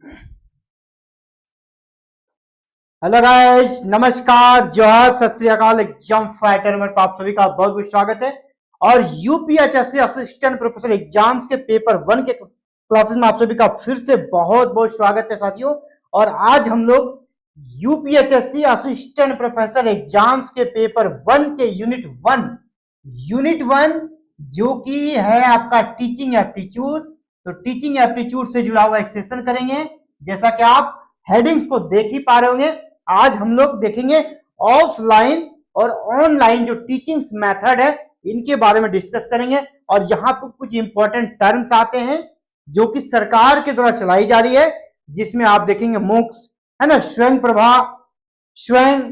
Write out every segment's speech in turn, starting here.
Hello guys, नमस्कार, जोहार, सत श्री अकाल। एग्जाम फाइटर में आप सभी का बहुत बहुत स्वागत है। और यूपीएचएससी असिस्टेंट प्रोफेसर एग्जाम्स के पेपर 1 के क्लासेस में आप सभी का फिर से बहुत बहुत स्वागत है साथियों। और आज हम लोग यूपीएचएससी असिस्टेंट प्रोफेसर एग्जाम्स के पेपर 1 के यूनिट वन जो कि है आपका टीचिंग एप्टीट्यूड। तो टीचिंग एप्टीट्यूड से जुड़ा हुआ एक सेशन करेंगे। जैसा कि आप हेडिंग्स को देख ही पा रहे होंगे, आज हम लोग देखेंगे ऑफलाइन और ऑनलाइन जो टीचिंग मेथड है इनके बारे में डिस्कस करेंगे। और यहाँ पर कुछ इंपॉर्टेंट टर्म्स आते हैं जो कि सरकार के द्वारा चलाई जा रही है, जिसमें आप देखेंगे मूक्स है ना, स्वयं प्रभा, स्वयं,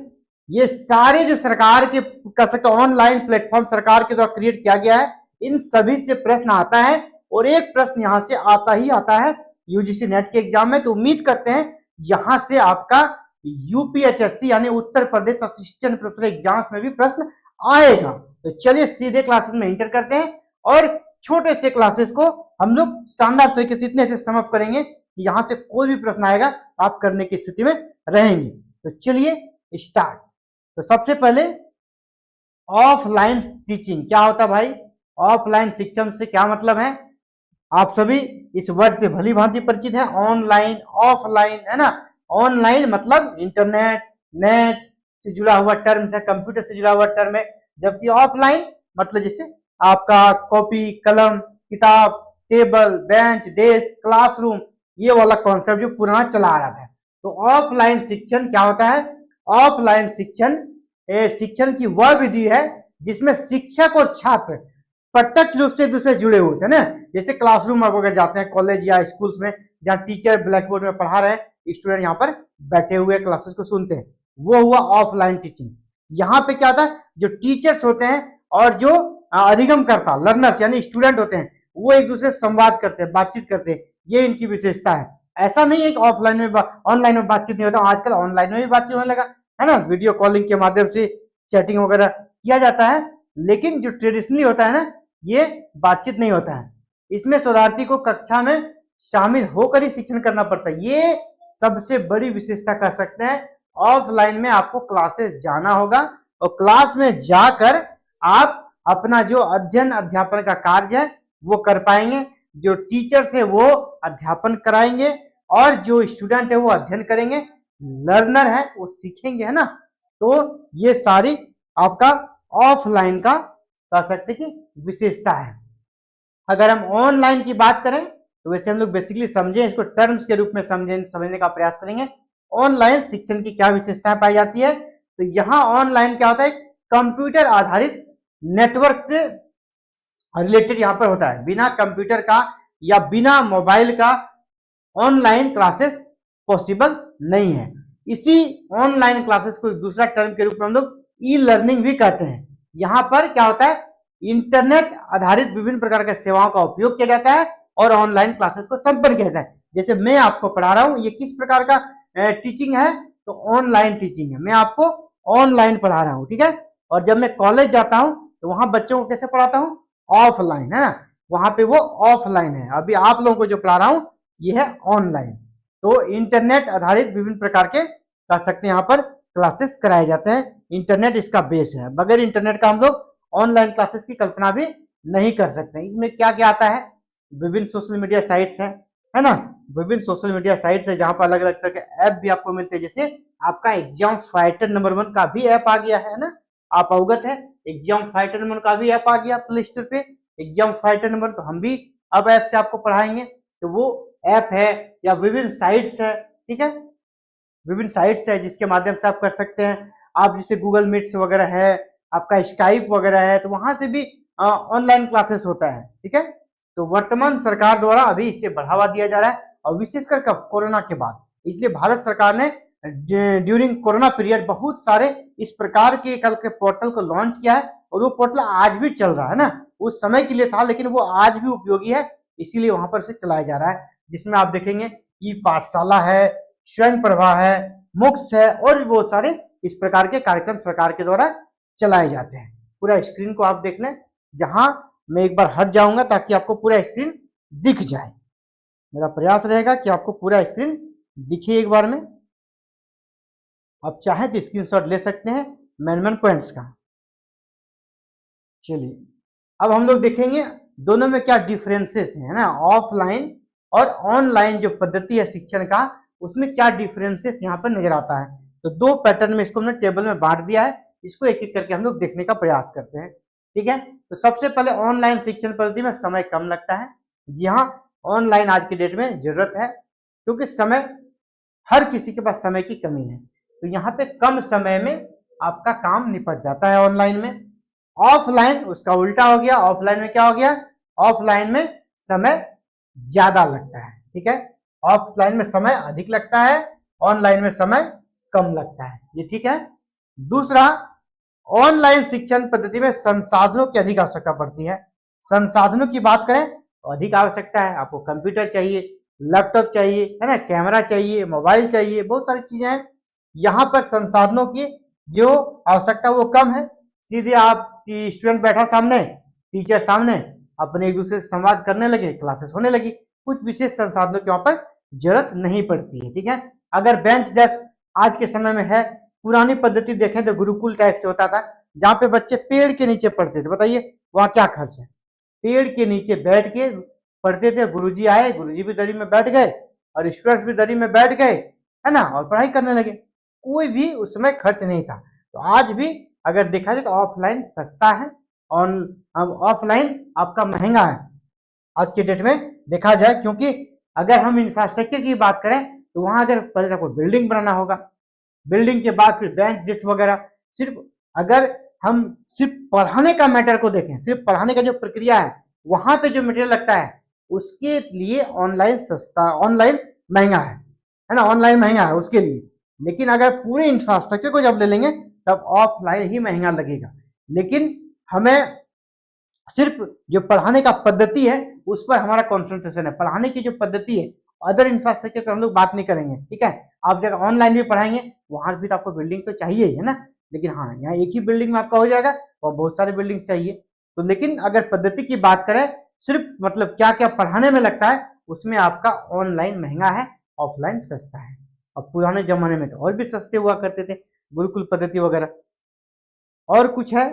ये सारे जो सरकार के कह सकते ऑनलाइन प्लेटफॉर्म सरकार के द्वारा क्रिएट किया गया है, इन सभी से प्रश्न आता है। और एक प्रश्न यहां से आता ही आता है यूजीसी नेट के एग्जाम में। तो उम्मीद करते हैं यहां से आपका यूपीएचएससी यानी Uttar Pradesh assistant professor exams में भी प्रश्न आएगा। तो चलिए सीधे क्लासेस में एंटर करते हैं और छोटे से क्लासेस को हम लोग शानदार तरीके से इतने से समाप्त करेंगे कि यहां से कोई भी प्रश्न आएगा आप करने की स्थिति में रहेंगे। तो चलिए स्टार्ट। तो सबसे पहले ऑफलाइन टीचिंग क्या होता है भाई? ऑफलाइन शिक्षण से क्या मतलब है? आप सभी इस वर्ड से भली भांति परिचित है। ऑनलाइन, ऑफलाइन, है ना। ऑनलाइन मतलब इंटरनेट, नेट से जुड़ा हुआ टर्म है, कंप्यूटर से जुड़ा हुआ टर्म है। जबकि ऑफलाइन मतलब जैसे आपका कॉपी, कलम, किताब, टेबल, बेंच, डेस्क, क्लासरूम, ये वाला कॉन्सेप्ट जो पुराना चला आ रहा था। तो ऑफलाइन शिक्षण क्या होता है? ऑफलाइन शिक्षण की वह विधि है जिसमें शिक्षक और छात्र प्रत्यक्ष रूप से एक दूसरे जुड़े हुए थे ना। जैसे क्लासरूम आप अगर जाते हैं कॉलेज या स्कूल्स में, जहाँ टीचर ब्लैक बोर्ड में पढ़ा रहे हैं, स्टूडेंट यहाँ पर बैठे हुए क्लासेस को सुनते हैं, वो हुआ ऑफलाइन टीचिंग। यहाँ पे क्या होता है, जो टीचर्स होते हैं और जो अधिगम करता लर्नर्स यानी स्टूडेंट होते हैं, वो एक दूसरे से संवाद करते हैं, बातचीत करते हैं। ये इनकी विशेषता है। ऐसा नहीं है कि ऑफलाइन में ऑनलाइन में बातचीत नहीं होता। आजकल ऑनलाइन में भी बातचीत होने लगा है ना, वीडियो कॉलिंग के माध्यम से चैटिंग वगैरह किया जाता है। लेकिन जो ट्रेडिशनली होता है ना, ये बातचीत नहीं होता है। इसमें शोधार्थी को कक्षा में शामिल होकर ही शिक्षण करना पड़ता है। ये सबसे बड़ी विशेषता कह सकते हैं। ऑफलाइन में आपको क्लासेस जाना होगा और क्लास में जाकर आप अपना जो अध्ययन अध्यापन का कार्य है वो कर पाएंगे। जो टीचर्स है वो अध्यापन कराएंगे और जो स्टूडेंट है वो अध्ययन करेंगे, लर्नर है वो सीखेंगे, है ना। तो ये सारी आपका ऑफलाइन का कह सकते कि विशेषता है। अगर हम ऑनलाइन की बात करें तो वैसे हम लोग बेसिकली समझें, इसको टर्म्स के रूप में समझने का प्रयास करेंगे। ऑनलाइन शिक्षण की क्या विशेषताएं पाई जाती है? तो यहाँ ऑनलाइन क्या होता है, कंप्यूटर आधारित नेटवर्क से रिलेटेड यहाँ पर होता है। बिना कंप्यूटर का या बिना मोबाइल का ऑनलाइन क्लासेस पॉसिबल नहीं है। इसी ऑनलाइन क्लासेस को एक दूसरा टर्म के रूप में हम लोग ई लर्निंग भी कहते हैं। यहाँ पर क्या होता है, इंटरनेट आधारित विभिन्न प्रकार के सेवाओं का उपयोग किया जाता है और ऑनलाइन क्लासेस को संपन्न किया जाता है। जैसे मैं आपको पढ़ा रहा हूँ, ये किस प्रकार का टीचिंग है? तो ऑनलाइन टीचिंग है। मैं आपको ऑनलाइन पढ़ा रहा हूँ, ठीक है। और जब मैं कॉलेज जाता हूँ तो वहां बच्चों को कैसे पढ़ाता हूँ? ऑफलाइन, है ना। वहां पे वो ऑफलाइन है। अभी आप लोगों को जो पढ़ा रहा हूँ ये है ऑनलाइन। तो इंटरनेट आधारित विभिन्न प्रकार के कह सकते हैं यहाँ पर क्लासेस कराए जाते हैं। इंटरनेट इसका बेस है। बगैर इंटरनेट का हम लोग ऑनलाइन क्लासेस की कल्पना भी नहीं कर सकते। इसमें क्या क्या आता है? विभिन्न सोशल मीडिया साइट्स हैं, है ना। विभिन्न सोशल मीडिया साइट्स है जहां पर अलग अलग तरह के ऐप भी आपको मिलते हैं। जैसे आपका एग्जाम फाइटर नंबर 1 का भी ऐप आ गया है ना, आप अवगत है। एग्जाम फाइटर नंबर का भी ऐप आ गया प्ले स्टोर पे, एग्जाम फाइटर नंबर। तो हम भी अब ऐप से आपको पढ़ाएंगे। तो वो ऐप है या विभिन्न साइट्स है, ठीक है, विभिन्न साइट्स है जिसके माध्यम से आप कर सकते हैं। आप जैसे गूगल मीट्स वगैरह है, आपका स्काइप वगैरह है, तो वहां से भी ऑनलाइन क्लासेस होता है, ठीक है। तो वर्तमान सरकार द्वारा अभी इसे बढ़ावा दिया जा रहा है और विशेषकर कोरोना के बाद। इसलिए भारत सरकार ने ड्यूरिंग कोरोना पीरियड बहुत सारे इस प्रकार के कल के पोर्टल को लॉन्च किया है और वो पोर्टल आज भी चल रहा है ना। उस समय के लिए था लेकिन वो आज भी उपयोगी है, इसीलिए वहां पर से चलाया जा रहा है। जिसमें आप देखेंगे ई पाठशाला है, स्वयं प्रभा है, मुक्स है और भी बहुत सारे इस प्रकार के कार्यक्रम सरकार के द्वारा चलाए जाते हैं। पूरा स्क्रीन को आप देख लें। जहां मैं एक बार हट जाऊंगा ताकि आपको पूरा स्क्रीन दिख जाए। मेरा प्रयास रहेगा कि आपको पूरा स्क्रीन दिखे एक बार में। आप चाहें तो स्क्रीनशॉट ले सकते हैं मेन पॉइंट्स का। चलिए अब हम लोग देखेंगे दोनों में क्या डिफरेंसेस है ना, ऑफलाइन और ऑनलाइन जो पद्धति है शिक्षण का, उसमें क्या डिफरेंसेस यहाँ पर नजर आता है। तो दो पैटर्न में इसको हमने टेबल में बांट दिया है, इसको एक एक करके हम लोग देखने का प्रयास करते हैं। ठीक है, तो सबसे पहले ऑनलाइन शिक्षण पद्धति में समय कम लगता है। जी हाँ, ऑनलाइन आज की डेट में जरूरत है, क्योंकि समय, हर किसी के पास समय की कमी है, तो यहाँ पे कम समय में आपका काम निपट जाता है ऑनलाइन में। ऑफलाइन उसका उल्टा हो गया, ऑफलाइन में क्या हो गया, ऑफलाइन में समय ज्यादा लगता है। ठीक है, ऑफलाइन में समय अधिक लगता है, ऑनलाइन में समय कम लगता है, ये ठीक है। दूसरा, ऑनलाइन शिक्षण पद्धति में संसाधनों की अधिक आवश्यकता पड़ती है। संसाधनों की बात करें तो अधिक आवश्यकता है, आपको कंप्यूटर चाहिए, लैपटॉप चाहिए, है ना, कैमरा चाहिए, मोबाइल चाहिए, बहुत सारी चीजें हैं। यहाँ पर संसाधनों की जो आवश्यकता वो कम है, सीधे आप स्टूडेंट बैठा सामने, टीचर सामने, अपने एक दूसरे से संवाद करने लगे, क्लासेस होने लगी, कुछ विशेष संसाधनों की वहां पर जरूरत नहीं पड़ती है। ठीक है, अगर बेंच डेस्क आज के समय में है, पुरानी पद्धति देखें तो गुरुकुल टाइप से होता था, जहाँ पे बच्चे पेड़ के नीचे पढ़ते थे। बताइए वहां क्या खर्च है, पेड़ के नीचे बैठ के पढ़ते थे, गुरुजी आए, गुरुजी भी दरी में बैठ गए और स्टूडेंट्स भी दरी में बैठ गए, है ना, और पढ़ाई करने लगे, कोई भी उस समय खर्च नहीं था। तो आज भी अगर देखा जाए तो ऑफलाइन सस्ता है, ऑफलाइन आपका महंगा है आज के डेट में देखा जाए, क्योंकि अगर हम इंफ्रास्ट्रक्चर की बात करें तो वहां अगर पहले आपको बिल्डिंग बनाना होगा, बिल्डिंग के बाद फिर बेंच डेस्क वगैरह। सिर्फ अगर हम सिर्फ पढ़ाने का मैटर को देखें, सिर्फ पढ़ाने का जो प्रक्रिया है वहां पे जो मटेरियल लगता है उसके लिए ऑनलाइन सस्ता, ऑनलाइन महंगा है ना, ऑनलाइन महंगा है उसके लिए। लेकिन अगर पूरे इंफ्रास्ट्रक्चर को जब ले लेंगे तब ऑफलाइन ही महंगा लगेगा। लेकिन हमें सिर्फ जो पढ़ाने का पद्धति है उस पर हमारा कॉन्सेंट्रेशन है, पढ़ाने की जो पद्धति है, अदर इंफ्रास्ट्रक्चर पर हम लोग बात नहीं करेंगे। ठीक है, आप जब ऑनलाइन भी पढ़ाएंगे वहां भी तो आपको बिल्डिंग तो चाहिए है ना, लेकिन हाँ यहाँ एक ही बिल्डिंग में आपका हो जाएगा और बहुत सारे बिल्डिंग चाहिए। तो लेकिन अगर पद्धति की बात करें, सिर्फ मतलब क्या क्या पढ़ाने में लगता है, उसमें आपका ऑनलाइन महंगा है, ऑफलाइन सस्ता है। अब पुराने जमाने में तो और भी सस्ते हुआ करते थे, गुरुकुल पद्धति वगैरह। और कुछ है,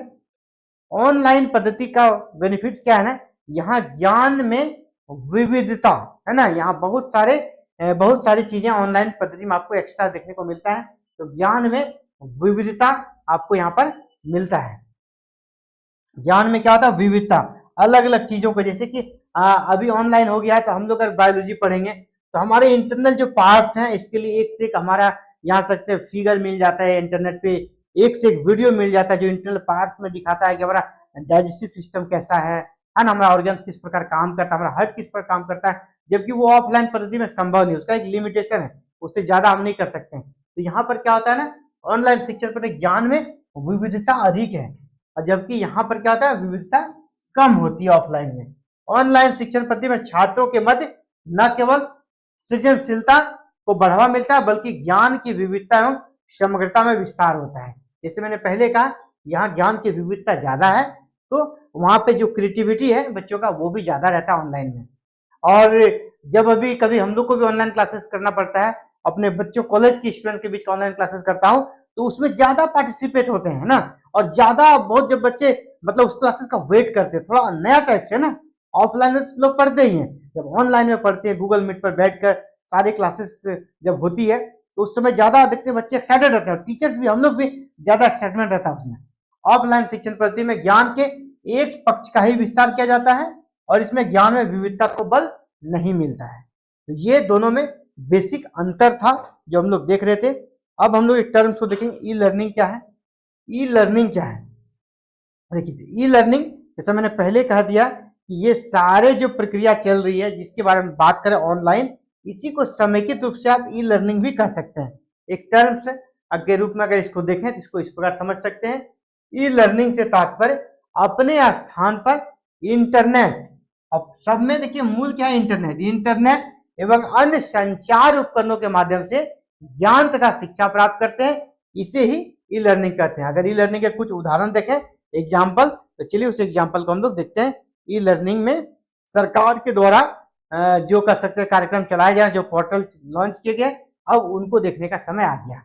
ऑनलाइन पद्धति का बेनिफिट क्या है ना, यहाँ ज्ञान में विविधता है ना, यहाँ बहुत सारी चीजें ऑनलाइन पद्धति में आपको एक्स्ट्रा देखने को मिलता है। तो ज्ञान में विविधता आपको यहाँ पर मिलता है। ज्ञान में क्या होता है, विविधता, अलग अलग चीजों को, जैसे कि अभी ऑनलाइन हो गया है तो हम लोग अगर बायोलॉजी पढ़ेंगे तो हमारे इंटरनल जो पार्ट्स हैं इसके लिए एक से एक हमारा यहाँ सकते फिगर मिल जाता है, इंटरनेट पे एक से एक वीडियो मिल जाता है जो इंटरनल पार्ट्स में दिखाता है कि हमारा डाइजेस्टिव सिस्टम कैसा है ना, हमारा ऑर्गन्स किस प्रकार काम करता है, हमारा हार्ट किस प्रकार काम करता है, जबकि वो ऑफलाइन पद्धति में संभव नहीं, उसका एक लिमिटेशन है, उससे ज्यादा हम नहीं कर सकते हैं। तो यहाँ पर क्या होता है ना, ऑनलाइन शिक्षण पर ज्ञान में विविधता अधिक है, और जबकि यहाँ पर क्या होता है, विविधता कम होती है ऑफलाइन में। ऑनलाइन शिक्षण पद्धति में छात्रों के मध्य न केवल सृजनशीलता को बढ़ावा मिलता है बल्कि ज्ञान की विविधता एवं समग्रता में विस्तार होता है। जैसे मैंने पहले कहा, यहाँ ज्ञान की विविधता ज्यादा है तो वहां पे जो क्रिएटिविटी है बच्चों का वो भी ज्यादा रहता है ऑनलाइन में। और जब अभी कभी हम लोग को भी ऑनलाइन क्लासेस करना पड़ता है, अपने बच्चों कॉलेज के स्टूडेंट के बीच ऑनलाइन क्लासेस करता हूँ, तो उसमें ज्यादा पार्टिसिपेट होते हैं ना, और ज्यादा बहुत जब बच्चे मतलब उस क्लासेस का वेट करते हैं, थोड़ा नया टाइप से ना, ऑफलाइन में लोग पढ़ते ही हैं, जब ऑनलाइन में पढ़ते हैं गूगल मीट पर बैठकर सारी क्लासेस जब होती है तो उस समय ज्यादा देखते बच्चे एक्साइटेड रहते हैं, टीचर्स भी, हम लोग भी ज्यादा एक्साइटमेंट रहता है उसमें। ऑफलाइन शिक्षण पद्धति में ज्ञान के एक पक्ष का ही विस्तार किया जाता है और इसमें ज्ञान में विविधता को बल नहीं मिलता है। तो ये दोनों में बेसिक अंतर था जो हम लोग देख रहे थे। अब हम लोग एक टर्म्स को देखेंगे, ई लर्निंग क्या है। ई लर्निंग क्या है, देखिए ई लर्निंग जैसा मैंने पहले कह दिया कि ये सारे जो प्रक्रिया चल रही है जिसके बारे में बात करें ऑनलाइन, इसी को समेकित रूप से आप ई लर्निंग भी कह सकते हैं। एक टर्म्स के रूप में अगर इसको देखें तो इसको इस प्रकार समझ सकते हैं, ई लर्निंग से तात्पर्य अपने स्थान पर इंटरनेट, अब सब में देखिए मूल क्या है, इंटरनेट एवं अन्य संचार उपकरणों के माध्यम से ज्ञान तथा शिक्षा प्राप्त करते हैं, इसे ही ई लर्निंग कहते हैं। अगर ई लर्निंग के कुछ उदाहरण देखें, एग्जाम्पल, तो चलिए उस एग्जाम्पल को हम लोग देखते हैं। ई लर्निंग में सरकार के द्वारा जो कर सकते हैं कार्यक्रम चलाए जा रहे हैं, जो पोर्टल लॉन्च किए गए, अब उनको देखने का समय आ गया।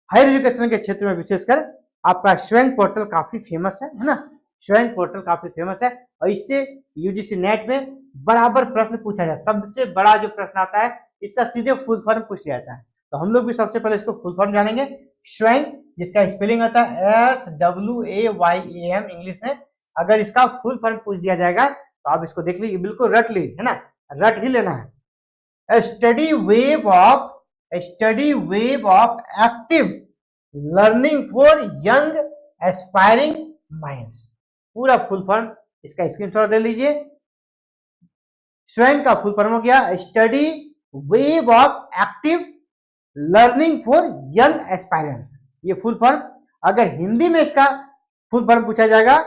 हायर एजुकेशन के क्षेत्र में विशेषकर आपका स्वयं पोर्टल काफी फेमस है ना, स्वयं पोर्टल काफी फेमस है और इससे यूजीसी नेट में बराबर प्रश्न पूछा जाता है। सबसे बड़ा जो प्रश्न आता है इसका सीधे फुल फॉर्म पूछ लिया जाता है, तो हम लोग भी सबसे पहले इसको फुल फॉर्म जानेंगे। स्वयं, जिसका स्पेलिंग होता है SWAYAM इंग्लिश में, अगर इसका फुल फॉर्म पूछ दिया जाएगा तो आप इसको देख लीजिए, बिल्कुल रट लीजिए, है ना, रट ही लेना है। Study wave of active learning for young aspiring minds, पूरा फुल फॉर्म इसका स्क्रीनशॉट ले लीजिए। स्वयं का फुल फॉर्म हो गया study wave of active learning for young aspirants, ये फुल फॉर्म। अगर हिंदी में इसका फुल फॉर्म पूछा जाएगा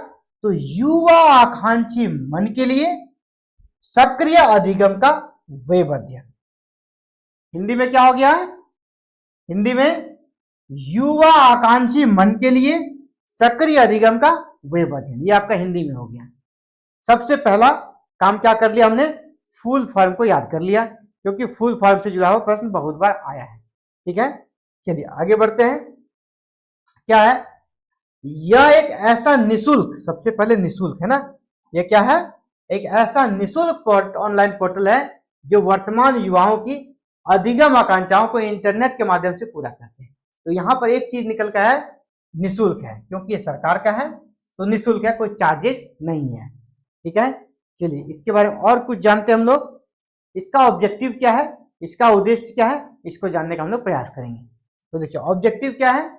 तो युवा आकांक्षी मन के लिए सक्रिय अधिगम का वेब अध्ययन। हिंदी में क्या हो गया है, हिंदी में युवा आकांक्षी मन के लिए सक्रिय अधिगम का वेब अध्ययन, ये आपका हिंदी में हो गया। सबसे पहला काम क्या कर लिया हमने, फुल फॉर्म को याद कर लिया, क्योंकि फुल फॉर्म से जुड़ा हुआ प्रश्न बहुत बार आया है। ठीक है, चलिए आगे बढ़ते हैं। क्या है, यह एक ऐसा निशुल्क, सबसे पहले निशुल्क है ना, यह क्या है, एक ऐसा निशुल्क ऑनलाइन पोर्टल है जो वर्तमान युवाओं की अधिगम आकांक्षाओं को इंटरनेट के माध्यम से पूरा करते हैं। तो यहाँ पर एक चीज निकल का है, निशुल्क है, क्योंकि ये सरकार का है तो निशुल्क है, कोई चार्जेस नहीं है। ठीक है, चलिए इसके बारे में और कुछ जानते हैं हम लोग। इसका ऑब्जेक्टिव क्या है, इसका उद्देश्य क्या है, इसको जानने का हम लोग प्रयास करेंगे। तो देखिए ऑब्जेक्टिव क्या है,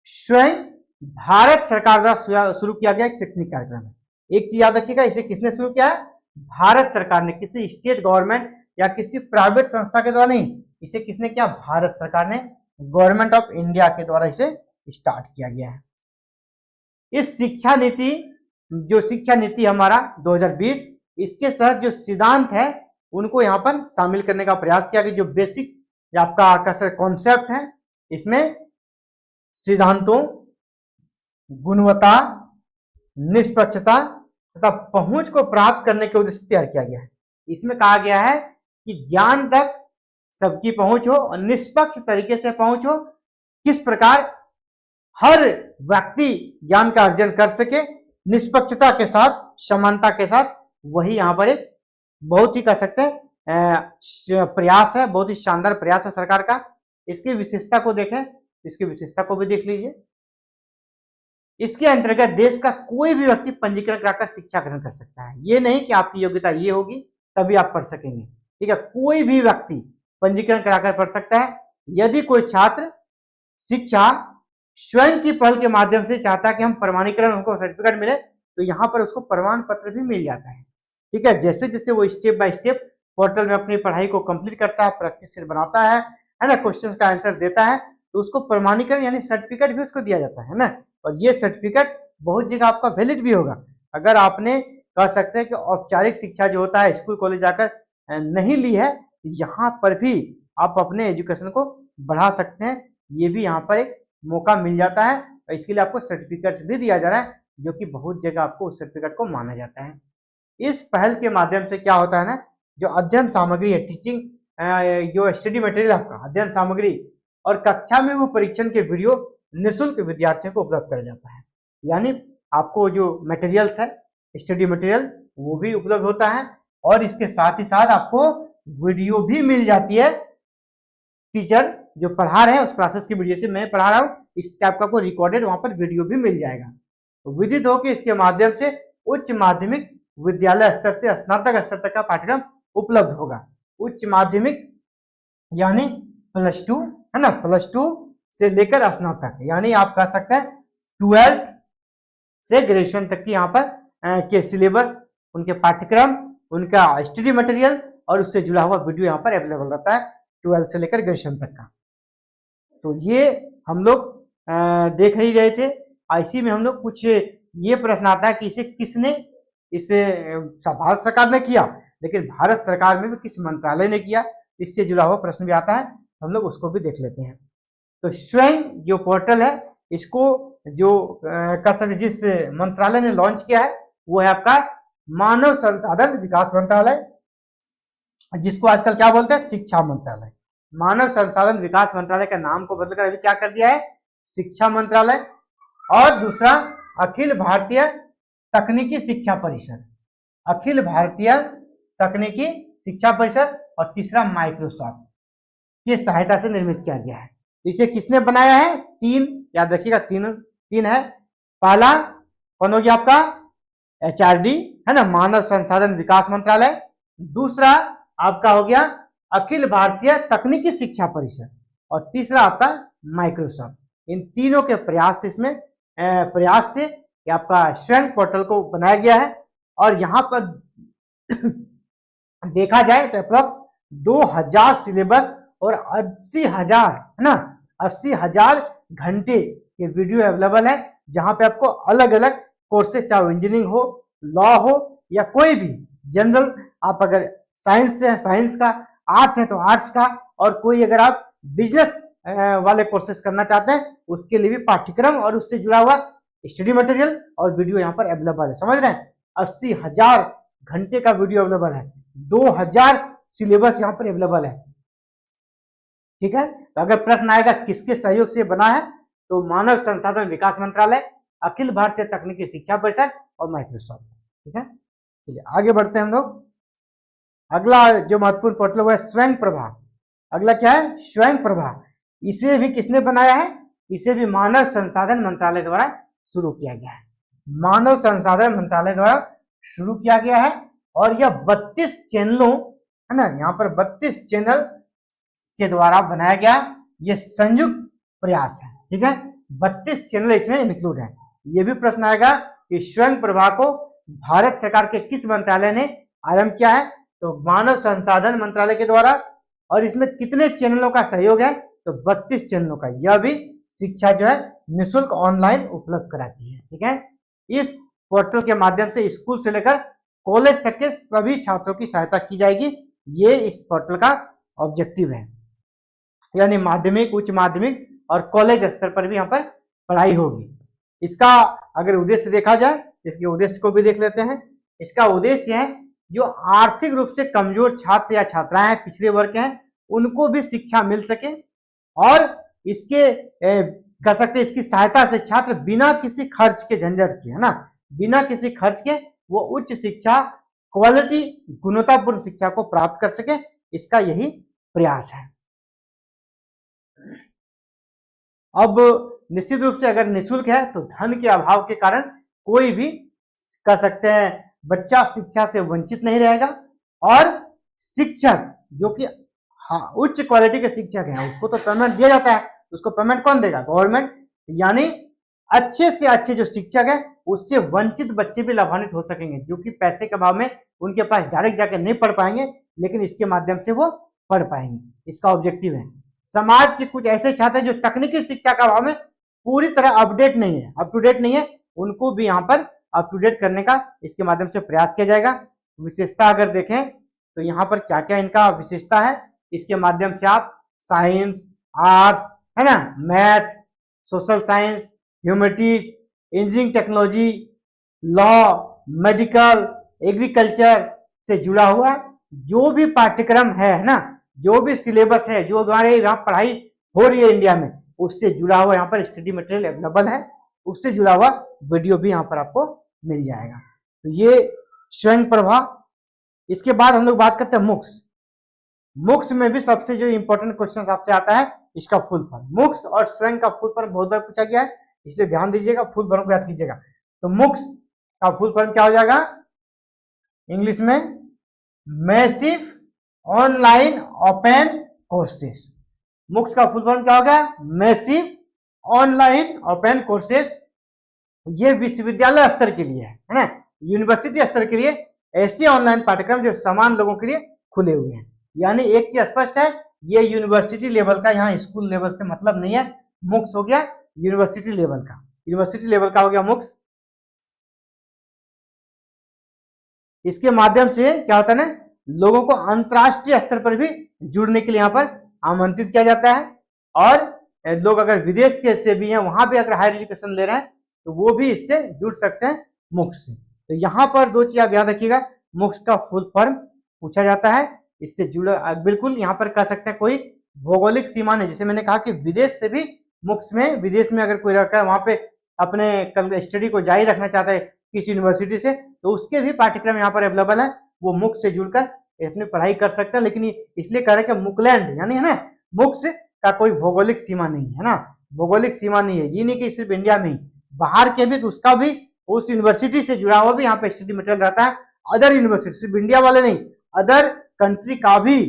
स्वयं भारत सरकार द्वारा शुरू किया गया एक शैक्षणिक कार्यक्रम है। एक चीज याद रखिएगा, इसे किसने शुरू किया है, भारत सरकार ने, किसी स्टेट गवर्नमेंट या किसी प्राइवेट संस्था के द्वारा नहीं, इसे किसने किया, भारत सरकार ने, गवर्नमेंट ऑफ इंडिया के द्वारा इसे स्टार्ट किया गया है। इस शिक्षा नीति, जो शिक्षा नीति हमारा 2020, इसके तहत जो सिद्धांत है उनको यहाँ पर शामिल करने का प्रयास किया गया। जो बेसिक आपका कॉन्सेप्ट है, इसमें सिद्धांतों, गुणवत्ता, निष्पक्षता तथा पहुंच को प्राप्त करने के उद्देश्य से तैयार किया गया है। इसमें कहा गया है कि ज्ञान तक सबकी पहुंच हो और निष्पक्ष तरीके से पहुंच हो, किस प्रकार हर व्यक्ति ज्ञान का अर्जन कर सके निष्पक्षता के साथ, समानता के साथ। वही यहाँ पर एक बहुत ही कह सकते हैं प्रयास है, बहुत ही शानदार प्रयास है सरकार का। इसकी विशेषता को देखें, इसकी विशेषता को भी देख लीजिए। इसके अंतर्गत देश का कोई भी व्यक्ति पंजीकरण कराकर शिक्षा ग्रहण कर सकता है। ये नहीं कि आपकी योग्यता ये होगी तभी आप पढ़ सकेंगे, ठीक है, कोई भी व्यक्ति पंजीकरण कराकर पढ़ सकता है। यदि कोई छात्र शिक्षा स्वयं की पहल के माध्यम से चाहता है कि हम प्रमाणीकरण, हमको सर्टिफिकेट मिले, तो यहाँ पर उसको प्रमाण पत्र भी मिल जाता है। ठीक है, जैसे जैसे वो स्टेप बाय स्टेप पोर्टल में अपनी पढ़ाई को कंप्लीट करता है, प्रैक्टिस सेट बनाता है ना, क्वेश्चन का आंसर देता है, तो उसको प्रमाणीकरण यानी सर्टिफिकेट भी उसको दिया जाता है ना। और ये सर्टिफिकेट बहुत जगह आपका वैलिड भी होगा। अगर आपने कह सकते हैं कि औपचारिक शिक्षा जो होता है स्कूल कॉलेज जाकर नहीं ली है, यहाँ पर भी आप अपने एजुकेशन को बढ़ा सकते हैं। ये भी यहाँ पर एक मौका मिल जाता है और इसके लिए आपको सर्टिफिकेट भी दिया जा रहा है, जो कि बहुत जगह आपको उस सर्टिफिकेट को माना जाता है। इस पहल के माध्यम से क्या होता है ना, जो अध्ययन सामग्री है, टीचिंग जो स्टडी मटेरियल आपका अध्ययन सामग्री और कक्षा में वो परीक्षण के वीडियो निःशुल्क विद्यार्थियों को उपलब्ध कर जाता है। यानी आपको जो मटेरियल्स है, स्टडी मटेरियल, वो भी उपलब्ध होता है और इसके साथ ही साथ आपको वीडियो भी मिल जाती है। टीचर जो पढ़ा रहे हैं उस क्लासेस की वीडियो से मैं पढ़ा रहा हूँ, इस टाइप का आपको रिकॉर्डेड वहां पर वीडियो भी मिल जाएगा। तो विदित हो कि इसके माध्यम से उच्च माध्यमिक विद्यालय स्तर से स्नातक स्तर तक का पाठ्यक्रम उपलब्ध होगा। उच्च माध्यमिक यानी +2 है ना, +2 से लेकर स्नातक, यानी आप कह सकते हैं 12th से ग्रेजुएशन तक की यहाँ पर के सिलेबस, उनके पाठ्यक्रम, उनका स्टडी मटेरियल और उससे जुड़ा हुआ वीडियो यहाँ पर अवेलेबल रहता है 12th से लेकर ग्रेजुएशन तक का। तो ये हम लोग देख ही रहे थे। इसी में हम लोग कुछ ये प्रश्न आता है कि इसे किसने, इसे भारत सरकार ने किया, लेकिन भारत सरकार में भी किस मंत्रालय ने किया, इससे जुड़ा हुआ प्रश्न भी आता है, हम लोग उसको भी देख लेते हैं। तो स्वयं जो पोर्टल है, इसको जो जिस मंत्रालय ने लॉन्च किया है वो है आपका मानव संसाधन विकास मंत्रालय। जिसको आजकल क्या बोलते हैं, शिक्षा मंत्रालय। मानव संसाधन विकास मंत्रालय का नाम को बदलकर अभी क्या कर दिया है, शिक्षा मंत्रालय। और दूसरा अखिल भारतीय तकनीकी शिक्षा परिषद, अखिल भारतीय तकनीकी शिक्षा परिषद। और तीसरा माइक्रोसॉफ्ट की सहायता से निर्मित किया गया है। इसे किसने बनाया है, तीन, याद रखिएगा, तीन है। पहला कौन हो गया आपका, HRD है ना, मानव संसाधन विकास मंत्रालय। दूसरा आपका हो गया अखिल भारतीय तकनीकी शिक्षा परिषद। और तीसरा आपका माइक्रोसॉफ्ट। इन तीनों के प्रयास से इसमें प्रयास से आपका स्वयं पोर्टल को बनाया गया है। और यहाँ पर देखा जाए तो अप्रोक्स 2000 सिलेबस और 80,000 है ना, 80,000 घंटे के वीडियो अवेलेबल है, जहां पे आपको अलग अलग कोर्सेज, चाहे इंजीनियरिंग हो, लॉ हो, या कोई भी जनरल, आप अगर साइंस से साइंस का, आर्ट्स है तो आर्ट्स का, और कोई अगर आप बिजनेस वाले कोर्सेज करना चाहते हैं उसके लिए भी पाठ्यक्रम और उससे जुड़ा हुआ स्टडी मटेरियल और वीडियो यहाँ पर अवेलेबल है। समझ रहे हैं, 80,000 घंटे का वीडियो अवेलेबल है, 2000 सिलेबस यहाँ पर अवेलेबल है। ठीक है, तो अगर प्रश्न आएगा किसके सहयोग से बना है, तो मानव संसाधन विकास मंत्रालय, अखिल भारतीय तकनीकी शिक्षा परिषद और माइक्रोसॉफ्ट। ठीक है, चलिए आगे बढ़ते हैं हम लोग। अगला जो महत्वपूर्ण पोर्टल हुआ है स्वयं प्रभा। अगला क्या है, स्वयं प्रभा। इसे भी किसने बनाया है, इसे भी मानव संसाधन मंत्रालय द्वारा शुरू किया गया है। मानव संसाधन मंत्रालय द्वारा शुरू किया गया है। और यह 32 चैनलों, है ना, यहाँ पर 32 चैनल के द्वारा बनाया गया ये संयुक्त प्रयास है। ठीक है, 32 चैनल इसमें इंक्लूड है। ये भी प्रश्न आएगा कि स्वयं प्रभा को भारत सरकार के किस मंत्रालय ने आरंभ किया है, तो मानव संसाधन मंत्रालय के द्वारा। और इसमें कितने चैनलों का सहयोग है, तो 32 चैनलों का। यह भी शिक्षा जो है निःशुल्क ऑनलाइन उपलब्ध कराती है। ठीक है, इस पोर्टल के माध्यम से स्कूल से लेकर कॉलेज तक के सभी छात्रों की सहायता की जाएगी। ये इस पोर्टल का ऑब्जेक्टिव है, यानी माध्यमिक, उच्च माध्यमिक और कॉलेज स्तर पर भी यहाँ पर पढ़ाई होगी। इसका अगर उद्देश्य देखा जाए, इसके उद्देश्य को भी देख लेते हैं। इसका उद्देश्य है जो आर्थिक रूप से कमजोर छात्र या छात्राएं हैं, पिछड़े वर्ग के हैं, उनको भी शिक्षा मिल सके। और इसके कह सकते इसकी सहायता से छात्र बिना किसी खर्च के, झंझट के, है ना, बिना किसी खर्च के वो उच्च शिक्षा, क्वालिटी, गुणवत्तापूर्ण शिक्षा को प्राप्त कर सके। इसका यही प्रयास है। अब निश्चित रूप से अगर निःशुल्क है तो धन के अभाव के कारण कोई भी कह सकते हैं बच्चा शिक्षा से वंचित नहीं रहेगा। और शिक्षक जो कि उच्च क्वालिटी के शिक्षक हैं उसको तो पेमेंट दिया जाता है, उसको पेमेंट कौन देगा, गवर्नमेंट। यानी अच्छे से अच्छे जो शिक्षक है उससे वंचित बच्चे भी लाभान्वित हो सकेंगे, जो कि पैसे के अभाव में उनके पास डायरेक्ट जाके नहीं पढ़ पाएंगे, लेकिन इसके माध्यम से वो पढ़ पाएंगे। इसका ऑब्जेक्टिव है। समाज के कुछ ऐसे छात्र जो तकनीकी शिक्षा का अभाव में पूरी तरह अपडेट नहीं है, अप टू डेट नहीं है, उनको भी यहाँ पर अप टू डेट करने का इसके माध्यम से प्रयास किया जाएगा। विशेषता अगर देखें तो यहाँ पर क्या क्या इनका विशेषता है, इसके माध्यम से आप साइंस, आर्ट्स, है ना, math, social science, humanities, engineering technology, law, medical, agriculture से जुड़ा हुआ जो भी पाठ्यक्रम है ना, जो भी सिलेबस है, जो हमारे यहाँ पढ़ाई हो रही है इंडिया में, उससे जुड़ा हुआ यहाँ पर स्टडी मटेरियल अवेलेबल है, उससे जुड़ा हुआ वीडियो भी यहाँ पर आपको मिल जाएगा। तो ये स्वयं प्रभा। इसके बाद हम लोग बात करते हैं मुक्स। मुक्स में भी सबसे जो इंपॉर्टेंट क्वेश्चन आपसे आता है इसका फुल फॉर्म। मुक्स और स्वयं का फुल फॉर्म बहुत बार पूछा गया है, इसलिए ध्यान दीजिएगा, फुल फॉर्म को याद कीजिएगा। तो मुक्स का फुल फॉर्म क्या हो जाएगा इंग्लिश में, मैसिव ऑनलाइन ओपन कोर्सेस। मुक्स का फुल फॉर्म क्या होगा, मैसिव ऑनलाइन ओपन कोर्सेस। ये विश्वविद्यालय स्तर के लिए है ना, यूनिवर्सिटी स्तर के लिए ऐसे ऑनलाइन पाठ्यक्रम जो समान लोगों के लिए खुले हुए हैं। यानी एक चीज स्पष्ट है, ये यूनिवर्सिटी लेवल का, यहाँ स्कूल लेवल से मतलब नहीं है। मुक्स हो गया यूनिवर्सिटी लेवल का, यूनिवर्सिटी लेवल का हो गया मुक्स। इसके माध्यम से क्या होता है ना, लोगों को अंतरराष्ट्रीय स्तर पर भी जुड़ने के लिए यहाँ पर आमंत्रित किया जाता है। और लोग अगर विदेश के से भी हैं, वहां भी अगर हायर एजुकेशन ले रहे हैं तो वो भी इससे जुड़ सकते हैं मुक्स से। तो यहाँ पर दो चीज आप याद रखिएगा, मुक्स का फुल फॉर्म पूछा जाता है इससे जुड़ा बिल्कुल यहाँ पर कह सकते हैं कोई भौगोलिक सीमा नहीं। जैसे मैंने कहा कि विदेश से भी मुक्स में, विदेश में अगर कोई रहकर वहाँ पे अपने कल स्टडी को जारी रखना चाहता है किसी यूनिवर्सिटी से, तो उसके भी पाठ्यक्रम यहाँ पर अवेलेबल है, वो मुक्स से जुड़कर अपनी पढ़ाई कर सकते हैं। लेकिन इसलिए कह रहे हैं कि मुकलैंड यानी है ना, मुक्स का कोई भौगोलिक सीमा नहीं है ना, भौगोलिक सीमा नहीं है। ये नहीं कि सिर्फ इंडिया में ही, बाहर के भी, तो उसका भी उस यूनिवर्सिटी से जुड़ा हुआ भी यहाँ पे स्टडी मटेरियल रहता है। अदर यूनिवर्सिटी, सिर्फ इंडिया वाले नहीं, अदर कंट्री का भी,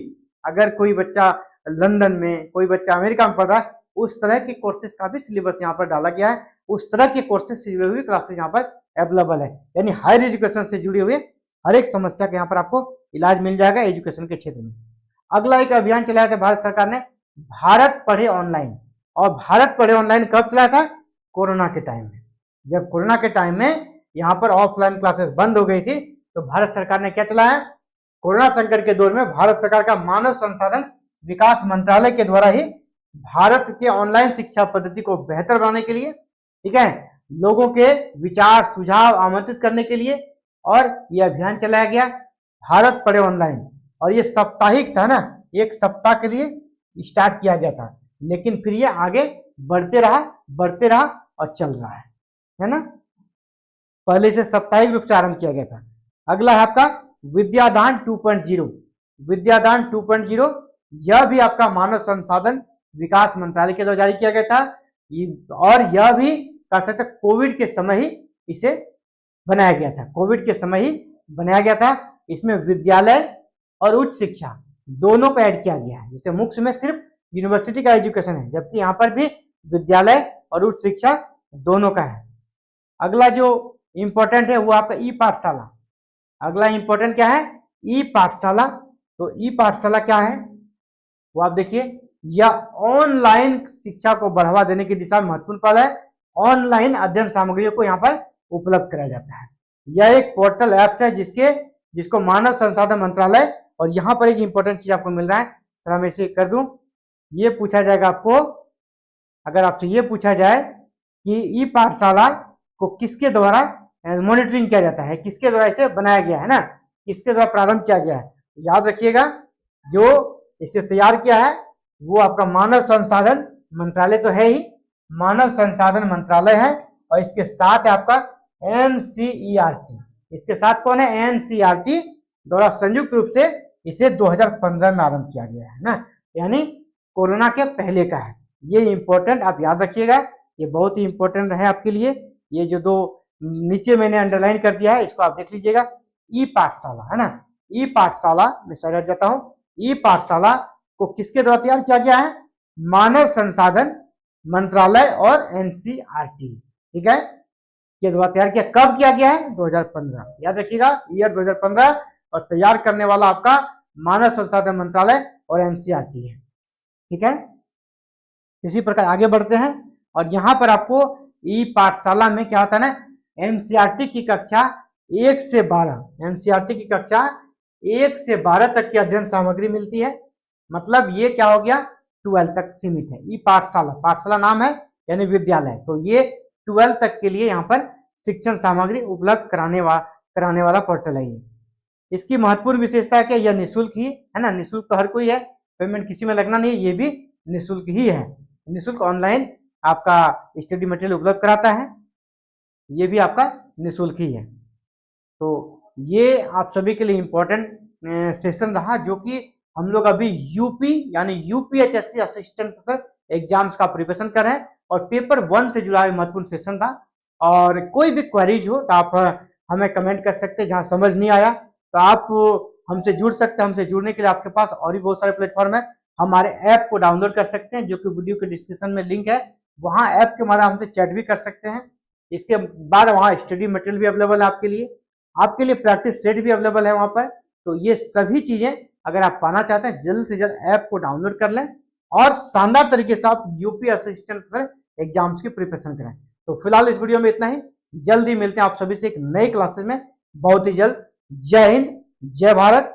अगर कोई बच्चा लंदन में, कोई बच्चा अमेरिका में पढ़ रहा है, उस तरह के कोर्सेज का भी सिलेबस यहाँ पर डाला गया है। उस तरह के कोर्सेज से जुड़े हुए क्लासेज यहाँ पर अवेलेबल है। यानी हायर एजुकेशन से जुड़े हुए हर एक समस्या के यहाँ पर आपको इलाज मिल जाएगा एजुकेशन के क्षेत्र में। अगला एक अभियान चलाया था भारत सरकार ने, भारत पढ़े ऑनलाइन। और भारत पढ़े ऑनलाइन कब चलाया था? कोरोना के टाइम में। जब कोरोना के टाइम में यहाँ पर ऑफलाइन क्लासेस बंद हो गई थी, तो भारत सरकार ने क्या चलाया? कोरोना संकट के दौर में भारत सरकार का मानव संसाधन विकास मंत्रालय के द्वारा ही भारत के ऑनलाइन शिक्षा पद्धति को बेहतर बनाने के लिए, ठीक है, लोगों के विचार सुझाव आमंत्रित करने के लिए, और यह अभियान चलाया गया भारत पढ़े ऑनलाइन। और ये साप्ताहिक था ना, एक सप्ताह के लिए स्टार्ट किया गया था, लेकिन फिर ये आगे बढ़ते रहा और चल रहा है ना। पहले से साप्ताहिक रूप से आरंभ किया गया था। अगला है आपका विद्यादान 2.0। विद्यादान 2.0 यह भी आपका मानव संसाधन विकास मंत्रालय के द्वारा जारी किया गया था, और यह भी कह सकते कोविड के समय ही इसे बनाया गया था। कोविड के समय ही बनाया गया था। इसमें विद्यालय और उच्च शिक्षा दोनों को ऐड किया गया है। जैसे मुख्य में सिर्फ यूनिवर्सिटी का एजुकेशन है, जबकि यहाँ पर भी विद्यालय और उच्च शिक्षा दोनों का है। अगला जो इंपॉर्टेंट है वो आपका ई पाठशाला। अगला इंपॉर्टेंट क्या है? ई पाठशाला। तो ई पाठशाला क्या है वो आप देखिए, यह ऑनलाइन शिक्षा को बढ़ावा देने की दिशा में महत्वपूर्ण पहल है। ऑनलाइन अध्ययन सामग्रियों को यहाँ पर उपलब्ध कराया जाता है। यह एक पोर्टल ऐप्स है जिसको मानव संसाधन मंत्रालय, और यहाँ पर एक इंपॉर्टेंट चीज आपको मिल रहा है, तो मैं इसे कर दूं। ये पूछा जाएगा आपको, अगर आपसे ये पूछा जाए कि ई पाठशाला को किसके द्वारा मॉनिटरिंग किया जाता है, किसके द्वारा इसे बनाया गया है ना, किसके द्वारा प्रारंभ किया गया है, याद रखिएगा जो इसे तैयार किया है वो आपका मानव संसाधन मंत्रालय तो है ही, मानव संसाधन मंत्रालय है। और इसके साथ आपका NCERT, इसके साथ कौन है? NCERT द्वारा संयुक्त रूप से इसे 2015 में आरंभ किया गया है ना, यानी कोरोना के पहले का है। ये इंपॉर्टेंट आप याद रखिएगा, ये बहुत ही इंपॉर्टेंट है आपके लिए। ये जो दो नीचे मैंने अंडरलाइन कर दिया है इसको आप देख लीजिएगा। ई पाठशाला है ना, ई पाठशाला में सर हट जाता हूँ। ई पाठशाला को किसके द्वारा तैयार किया गया है? मानव संसाधन मंत्रालय और NCERT, ठीक है, के द्वारा तैयार किया। कब किया गया है? 2015, याद रखिएगा, ईयर 2015। और तैयार करने वाला आपका मानव संसाधन मंत्रालय और NCERT है, ठीक है। इसी प्रकार आगे बढ़ते हैं, और यहाँ पर आपको ई पाठशाला में क्या होता है ना, NCERT की कक्षा 1 से 12, NCERT की कक्षा 1 से 12 तक की अध्ययन सामग्री मिलती है। मतलब ये क्या हो गया? 12 तक सीमित है। ई पाठशाला, पाठशाला नाम है यानी विद्यालय, तो ये 12 तक के लिए यहाँ पर शिक्षण सामग्री उपलब्ध कराने वाला पोर्टल है। ये इसकी महत्वपूर्ण विशेषता है कि यह निःशुल्क ही है ना, निःशुल्क तो हर कोई है, पेमेंट किसी में लगना नहीं है, ये भी निःशुल्क ही है। निःशुल्क ऑनलाइन आपका स्टडी मटेरियल उपलब्ध कराता है, ये भी आपका निःशुल्क ही है। तो ये आप सभी के लिए इम्पोर्टेंट सेशन रहा, जो कि हम लोग अभी यूपी यानी यूपीएचएससी असिस्टेंट एग्जाम्स का प्रिपरेशन कर रहे हैं, और पेपर 1 से जुड़ा महत्वपूर्ण सेशन था। और कोई भी क्वेरीज हो तो आप हमें कमेंट कर सकते हैं, जहां समझ नहीं आया तो आप हमसे जुड़ सकते हैं। हमसे जुड़ने के लिए आपके पास और भी बहुत सारे प्लेटफॉर्म है। हमारे ऐप को डाउनलोड कर सकते हैं, जो कि वीडियो के डिस्क्रिप्शन में लिंक है, वहाँ ऐप के माध्यम से चैट भी कर सकते हैं। इसके बाद वहाँ स्टडी मटेरियल भी अवेलेबल है आपके लिए प्रैक्टिस सेट भी अवेलेबल है वहाँ पर। तो ये सभी चीजें अगर आप पाना चाहते हैं, जल्द से जल्द ऐप को डाउनलोड कर लें और शानदार तरीके से आप यूपी असिस्टेंट एग्जाम्स की प्रिपरेशन करें। तो फिलहाल इस वीडियो में इतना ही, जल्दी मिलते हैं आप सभी से एक नई क्लासेस में बहुत ही जल्द। जय हिंद, जय भारत।